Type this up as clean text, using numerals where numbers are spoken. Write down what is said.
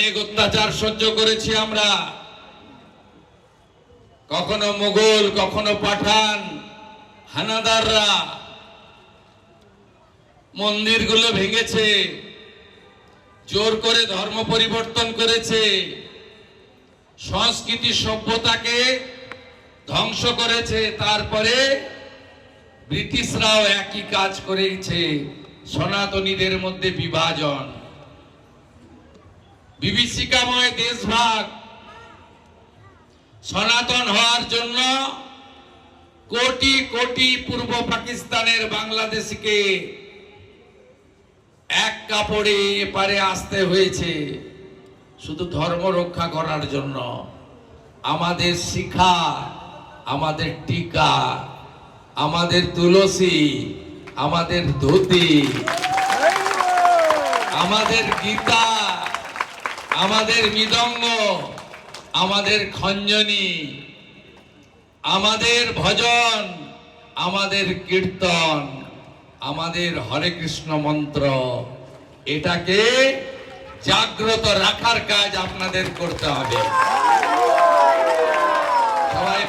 অনেক অত্যাচার সহ্য করেছি আমরা, কখনো মুঘল, কখনো পাঠান, হানাদাররা মন্দিরগুলো ভেঙেছে, জোর করে ধর্ম পরিবর্তন করেছে, সংস্কৃতি সভ্যতাকে ধ্বংস করেছে। তারপরে ব্রিটিশরাও একই কাজ করেছে, সনাতনীদের মধ্যে বিভাজন, বিভীষিকাময় দেশভাগ। সনাতন হওয়ার জন্য কোটি কোটি পূর্ব পাকিস্তানের বাংলাদেশকে এক কাপড়ে এপারে আসতে হয়েছে শুধু ধর্ম রক্ষা করার জন্য। আমাদের শিখা, আমাদের টিকা, আমাদের তুলসী, আমাদের ধুতি, আমাদের গীতা, আমাদের মৃদঙ্গ, আমাদের খঞ্জনি, আমাদের ভজন, আমাদের কীর্তন, আমাদের হরে কৃষ্ণ মন্ত্র, এটাকে জাগ্রত রাখার কাজ আপনাদের করতে হবে। সবাই